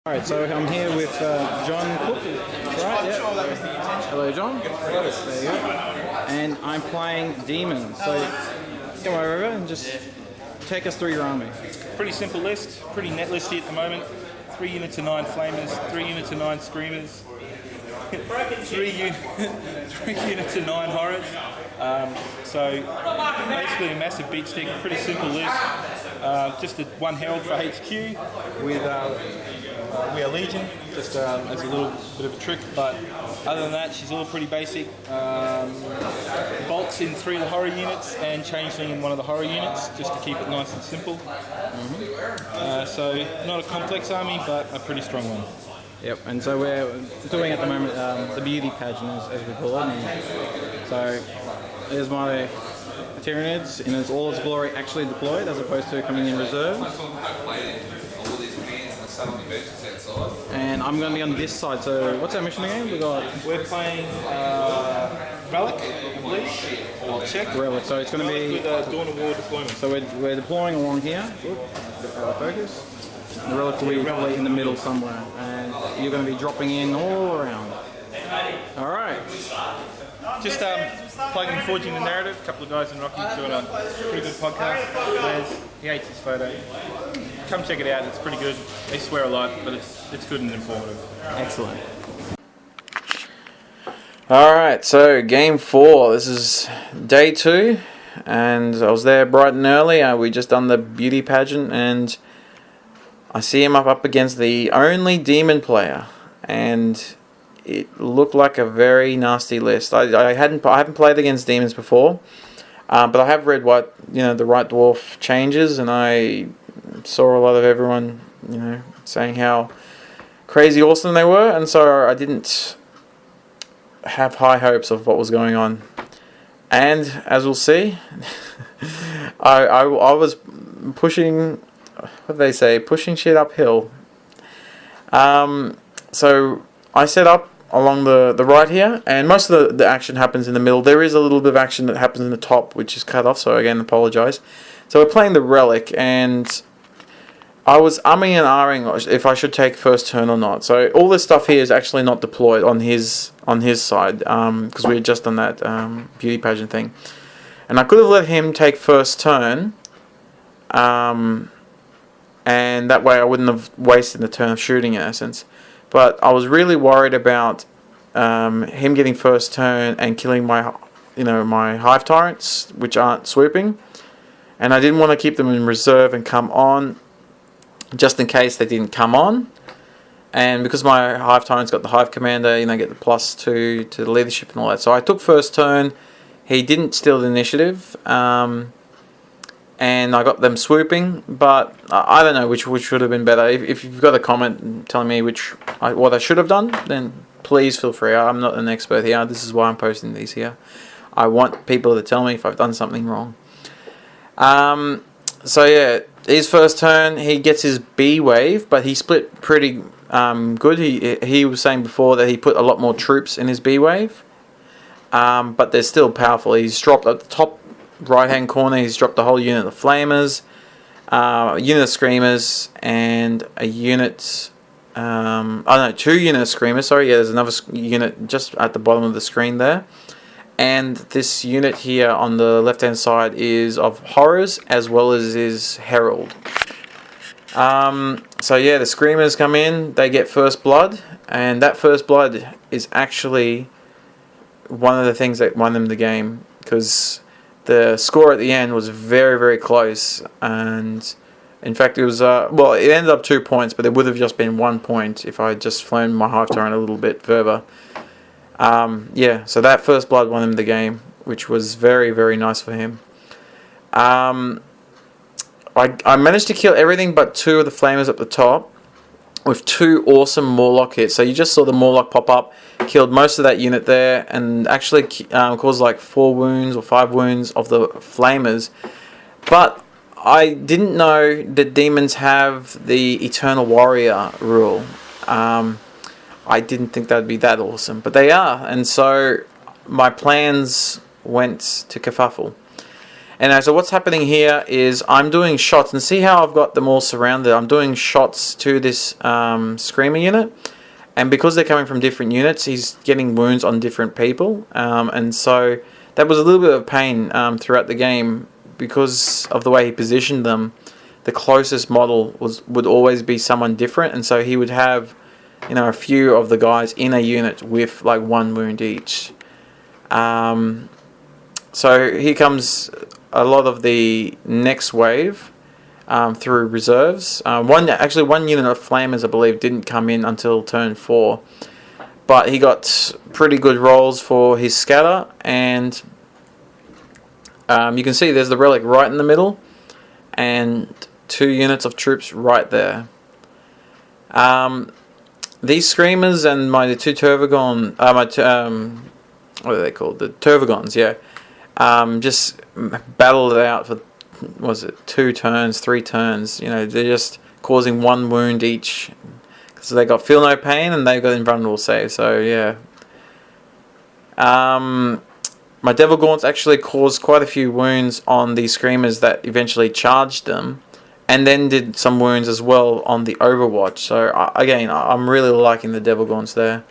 Alright, so I'm here with John Cook, right? Yeah. Hello, John. There you go. And I'm playing Demons. So come over and just take us through your army. Pretty simple list, pretty net listy at the moment. 3 units of 9 flamers, 3 units of 9 screamers, 3 units of 9 horrors. So basically a massive beat stick, pretty simple list. Just one herald for HQ with we are Legion, just as a little bit of a trick, but other than that, she's all pretty basic. Bolts in 3 of the horror units and changeling in 1 of the horror units, just to keep it nice and simple. So not a complex army, but a pretty strong one. Yep, and so we're doing at the moment the beauty pageant, as we call it. And so there's my Tyranids in all its glory, actually deployed, as opposed to coming in reserve. And I'm going to be on this side. So what's our mission again? We're playing Relic, I believe. I'll check. Relic. So it's going to be with Dawn of War deployment. So we're deploying along here. Focus. The Relic will be probably in the middle somewhere, and you're going to be dropping in all around. All right. Just plugging Forging the Narrative. A couple of guys in Rocky doing a pretty good podcast. He hates his photo. Come check it out. It's pretty good. They swear a lot, but it's good and informative. Excellent. Alright, so game 4. This is day 2, and I was there bright and early. We just done the beauty pageant, and I see him up against the only demon player, and it looked like a very nasty list. I haven't played against demons before, but I have read what the White Dwarf changes, and I saw a lot of everyone saying how crazy awesome they were, and so I didn't have high hopes of what was going on. And as we'll see, I was pushing, what do they say, pushing shit uphill. So I set up along the right here, and most of the action happens in the middle. There is a little bit of action that happens in the top, which is cut off, so again, apologise. So we're playing the Relic, and I was umming and ahhing if I should take first turn or not. So all this stuff here is actually not deployed on his side, because we had just done that beauty pageant thing. And I could have let him take first turn, and that way I wouldn't have wasted the turn of shooting in essence. But I was really worried about him getting first turn and killing my Hive Tyrants, which aren't swooping. And I didn't want to keep them in reserve and come on, just in case they didn't come on. And because my Hive Tyrant's got the Hive Commander, get the +2 to the leadership and all that. So I took first turn. He didn't steal the initiative. And I got them swooping, but I don't know which should have been better. If you've got a comment telling me what I should have done, then please feel free. I'm not an expert here. This is why I'm posting these here. I want people to tell me if I've done something wrong. So yeah, his first turn, he gets his B wave, but he split pretty good. He was saying before that he put a lot more troops in his B wave, but they're still powerful. He's dropped at the top right hand corner, he's dropped the whole unit of flamers, a unit of screamers, and a unit 2 unit of screamers, sorry, yeah, there's another unit just at the bottom of the screen there. And this unit here on the left hand side is of horrors as well as his herald. So yeah, the screamers come in, they get first blood, and that first blood is actually one of the things that won them the game, because the score at the end was very, very close, and in fact it was it ended up 2 points, but it would have just been 1 point if I had just flown my Hive Tyrant a little bit further. Yeah, so that first blood won him the game, which was very, very nice for him. I managed to kill everything but 2 of the flamers up the top with 2 awesome Morlock hits. So you just saw the Morlock pop up, killed most of that unit there, and actually caused like 4 wounds or 5 wounds of the flamers. But I didn't know that demons have the Eternal Warrior rule. I didn't think that would be that awesome, but they are, and so my plans went to kerfuffle. Anyway, so what's happening here is I'm doing shots, and see how I've got them all surrounded. I'm doing shots to this Screamer unit, and because they're coming from different units, he's getting wounds on different people, and so that was a little bit of pain throughout the game because of the way he positioned them. The closest model would always be someone different, and so he would have, you know, a few of the guys in a unit with like 1 wound each. So here comes a lot of the next wave through reserves. One unit of Flamers, I believe, didn't come in until turn 4, but he got pretty good rolls for his scatter, and you can see there's the relic right in the middle, and 2 units of troops right there. These Screamers and my 2 Turvagon, what are they called? The Turvagons, yeah. Just battled it out for, what was it, 2 turns, 3 turns. You know, they're just causing 1 wound each. So they got Feel No Pain and they got Invulnerable Save. So yeah. My Devil Gaunts actually caused quite a few wounds on the Screamers that eventually charged them, and then did some wounds as well on the Overwatch. So again, I'm really liking the Devil Gaunts there.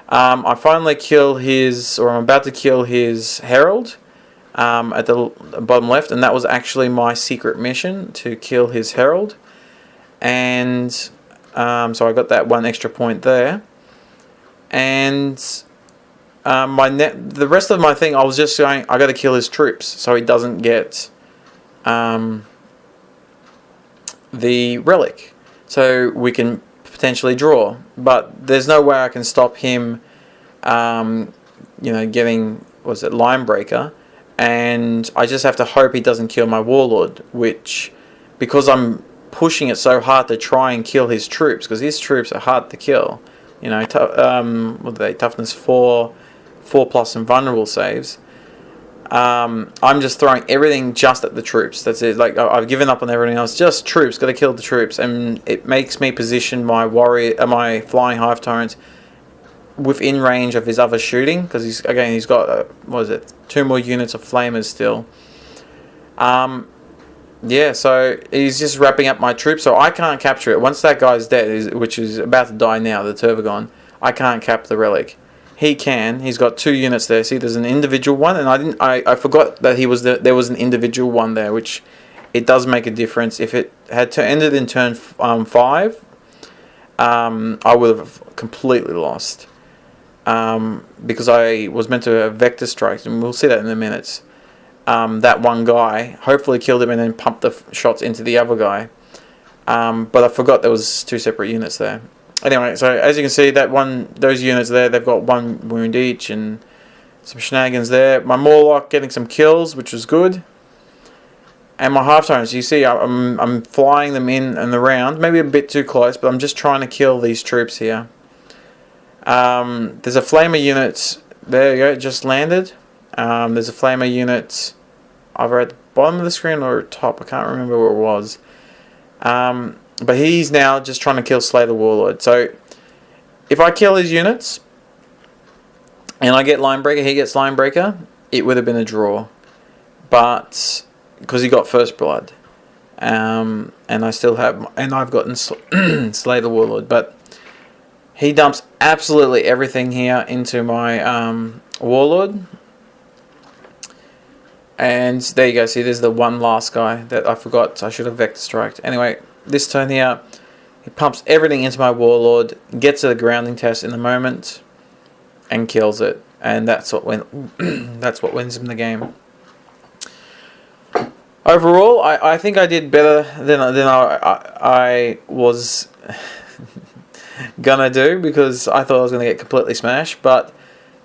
I finally kill his, or I'm about to kill his Herald at the bottom left, and that was actually my secret mission, to kill his Herald. And so I got that 1 extra point there. And the rest of my thing, I was just going, I got to kill his troops so he doesn't get the relic, so we can potentially draw. But there's no way I can stop him, you know, getting, was it, Line Breaker, and I just have to hope he doesn't kill my Warlord, which, because I'm pushing it so hard to try and kill his troops, because his troops are hard to kill. You know, what are they? Toughness 4, 4+ invulnerable saves. I'm just throwing everything just at the troops. That's it. Like, I've given up on everything else. Just troops. Got to kill the troops, and it makes me position my my flying hive tyrants within range of his other shooting, because he's got what is it? 2 more units of flamers still. Yeah, so he's just wrapping up my troops, so I can't capture it. Once that guy's dead, which is about to die now, the Turvagon, I can't cap the relic. He can. He's got 2 units there. See, there's an individual one, and I forgot that there was an individual one there, which it does make a difference. If it had ended in turn 5, I would have completely lost, because I was meant to have Vector Strike, and we'll see that in a minute. That one guy hopefully killed him and then pumped the shots into the other guy, but I forgot there was 2 separate units there. Anyway, so as you can see, those units there, they've got 1 wound each, and some shenanigans there. My Morlock getting some kills, which was good, and my half tyrants. You see, I'm flying them in and around, maybe a bit too close, but I'm just trying to kill these troops here. There's a flamer unit. There you go, just landed. There's a flamer unit either at the bottom of the screen or top. I can't remember where it was. But he's now just trying to kill Slay the Warlord. So if I kill his units and I get Linebreaker, he gets Linebreaker, it would have been a draw. But because he got First Blood, and I've gotten Slay the Warlord, but he dumps absolutely everything here into my Warlord. And there you go. See, there's the one last guy that I forgot. I should have Vector Striked. Anyway, this turn here, he pumps everything into my Warlord, gets a grounding test in the moment, and kills it. And that's what wins him the game. Overall, I think I did better than I was gonna do, because I thought I was gonna get completely smashed. But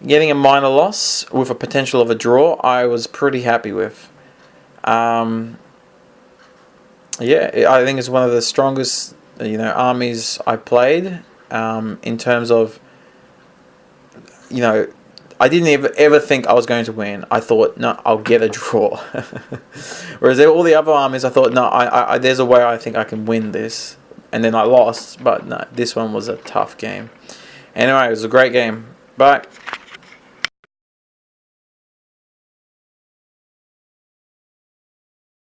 getting a minor loss with a potential of a draw, I was pretty happy with. Yeah, I think it's one of the strongest, armies I played. In terms of, I didn't ever think I was going to win. I thought, no, I'll get a draw. Whereas all the other armies, I thought, no, I there's a way I think I can win this. And then I lost, but no, this one was a tough game. Anyway, it was a great game. Bye.